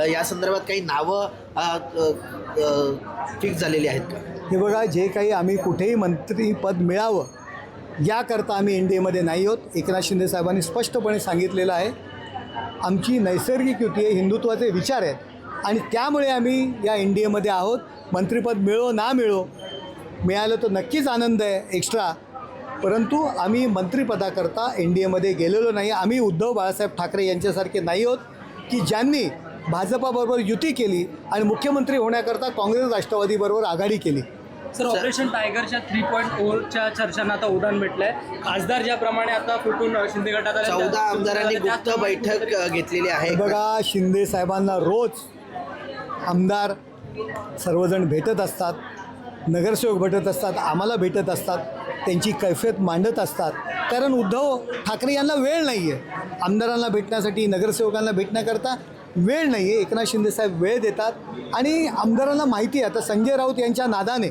या संदर्भात काही नावं फिक्स झालेली आहेत का? हे बघा, जे काही आम्ही कुठेही मंत्रीपद मिळावं याकरता आम्ही एन डी एमध्ये नाही आहोत. एकनाथ शिंदे साहेबांनी स्पष्टपणे सांगितलेलं आहे, आमची नैसर्गिक युती आहे, हिंदुत्वाचे विचार आहेत आणि त्यामुळे आम्ही या एन डी एमध्ये आहोत. मंत्रिपद मिळो ना मिळो, मिळालं तर नक्कीच आनंद आहे एक्स्ट्रा, परंतु आम्ही मंत्रिपदाकरता एन डी एमध्ये गेलेलो नाही. आम्ही उद्धव बाळासाहेब ठाकरे यांच्यासारखे नाही आहोत की ज्यांनी भाजपाबरोबर युती केली आणि मुख्यमंत्री होण्याकरता काँग्रेस राष्ट्रवादीबरोबर आघाडी केली. सर, ऑपरेशन टायगरच्या 3.0च्या चर्चांना आता उदाहरण भेटलंय. खासदार ज्याप्रमाणे आता फुटून शिंदे गटात आले, 14 आमदारांनी गुप्त बैठक घेतलेली आहे. बघा, शिंदे साहेबांना रोज आमदार सर्वजण भेटत असतात, नगरसेवक भेटत असतात, आम्हाला भेटत असतात, त्यांची कैफियत मांडत असतात. कारण उद्धव ठाकरे यांना वेळ नाही आहे आमदारांना भेटण्यासाठी, नगरसेवकांना भेटण्याकरता वेळ नाही आहे. एकनाथ शिंदेसाहेब वेळ देतात आणि आमदारांना माहिती आहे आता संजय राऊत यांच्या नादाने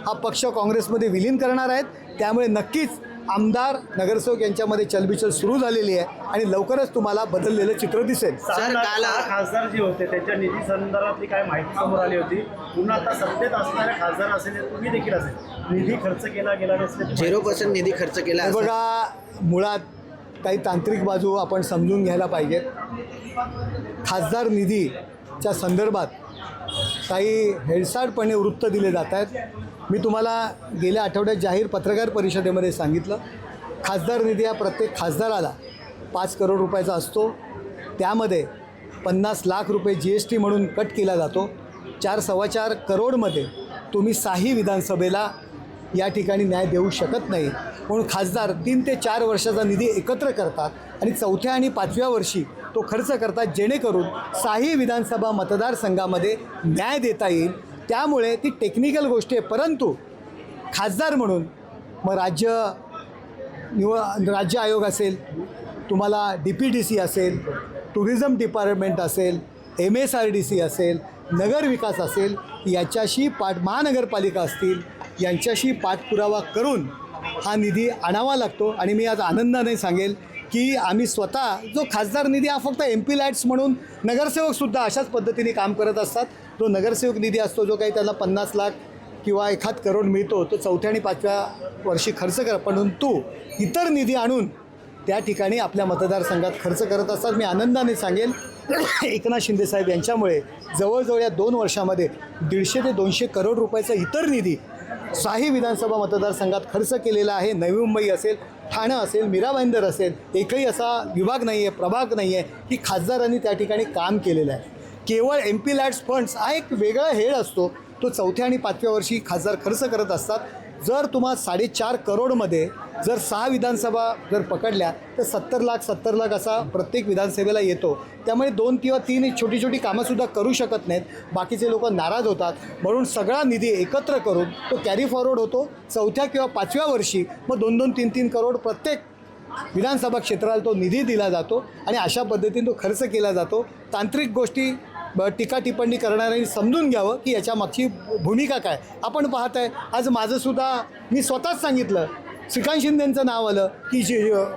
हा पक्ष काँग्रेसमध्ये विलीन करणार आहेत. त्यामुळे नक्कीच आमदार नगरसेवक यांच्यामध्ये चलबिचल सुरू झालेली आहे आणि लवकरच तुम्हाला बदललेलं चित्र दिसेल. सर, काल खासदार जे होते त्याच्या निधी संदर्भातली काय माहिती समोर आली होती. पुन्हा आता सत्तेत असणारे खासदार असेल, तुम्ही देखील असेल, निधी खर्च केला गेला नसेल, 0% निधी खर्च केला. हे बघा, मुळात काही तांत्रिक बाजू आपण समजून घ्यायला पाहिजेत. खासदार निधीच्या संदर्भात काही हेळसाडपणे वृत्त दिले जात आहेत. मी तुम्हाला गेल्या आठवड्यात जाहीर पत्रकार परिषदेमध्ये सांगितलं, खासदार निधी हा प्रत्येक खासदाराला 5 करोड रुपयाचा असतो. त्यामध्ये 50 लाख रुपये GST म्हणून कट केला जातो. 4-4.25 करोडमध्ये तुम्ही 6 विधानसभेला या ठिकाणी न्याय देऊ शकत नाही. म्हणून खासदार 3 ते 4 वर्षाचा निधी एकत्र करतात आणि 4थ्या आणि 5व्या वर्षी तो खर्च करतात, जेणेकरून 6 विधानसभा मतदारसंघामध्ये न्याय देता येईल. त्यामुळे ती टेक्निकल गोष्ट आहे, परंतु खासदार म्हणून मग राज्य आयोग असेल, तुम्हाला DPDC असेल, टुरिझम डिपार्टमेंट असेल, MSRDC असेल, नगरविकास असेल, याच्याशी महानगरपालिका असतील, यांच्याशी पाठपुरावा करून हा निधी आणावा लागतो. आणि मी आज आनंदाने सांगेल की आम्ही स्वतः जो खासदार निधी हा फक्त MP लाईट्स म्हणून नगरसेवकसुद्धा अशाच पद्धतीने काम करत असतात. जो नगरसेवक निधी असतो, जो काही त्यांना 50 लाख किंवा 1 करोड मिळतो, तो 4थ्या आणि 5व्या वर्षी खर्च कर, परंतु इतर निधी आणून त्या ठिकाणी आपल्या मतदारसंघात खर्च करत असतात. मी आनंदाने सांगेल, एकनाथ शिंदेसाहेब यांच्यामुळे जवळजवळ या 2 वर्षामध्ये 150 ते 200 करोड रुपयाचा इतर निधी 6 विधानसभा मतदारसंघात खर्च केलेला आहे. नवी मुंबई असेल, ठाणं असेल, मीरा भाईंदर असेल, एकही असा विभाग नाही आहे, प्रभाग नाही आहे की खासदारांनी त्या ठिकाणी काम केलेलं आहे. केवळ MP लाईट्स फंड्स हा एक वेगळा हेळ असतो, तो 4थ्या आणि 5व्या वर्षी खासदार खर्च करत असतात. जर तुम्हाला 4.5 करोडमध्ये जर 6 विधानसभा जर पकडल्या तर 70 लाख असा प्रत्येक विधानसभेला येतो. त्यामुळे 2 किंवा 3 छोटी छोटी कामंसुद्धा करू शकत नाहीत. बाकीचे लोक नाराज होतात. म्हणून सगळा निधी एकत्र करून तो कॅरी फॉरवर्ड होतो. 4थ्या किंवा 5व्या वर्षी मग 2-2, 3-3 करोड प्रत्येक विधानसभा क्षेत्राला तो निधी दिला जातो आणि अशा पद्धतीने तो खर्च केला जातो. तांत्रिक गोष्टी टीका टिप्पणी करणाऱ्यांनी समजून घ्यावं की याच्या मागची भूमिका काय. आपण पाहत आहे, आज माझंसुद्धा मी स्वतःच सांगितलं, श्रीकांत शिंदेंचं नाव आलं की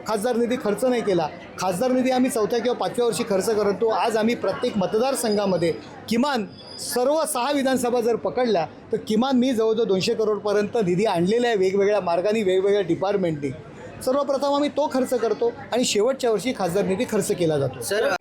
खासदार निधी खर्च नाही केला. खासदार निधी आम्ही 4थ्या किंवा 5व्या वर्षी खर्च करतो. आज आम्ही प्रत्येक मतदारसंघामध्ये किमान सर्व 6 विधानसभा जर पकडल्या तर किमान मी जवळजवळ 200 करोडपर्यंत निधी आणलेला आहे, वेगवेगळ्या मार्गाने, वेगवेगळ्या डिपार्टमेंटनी. सर्वप्रथम आम्ही तो खर्च करतो आणि शेवटच्या वर्षी खासदार निधी खर्च केला जातो. सर,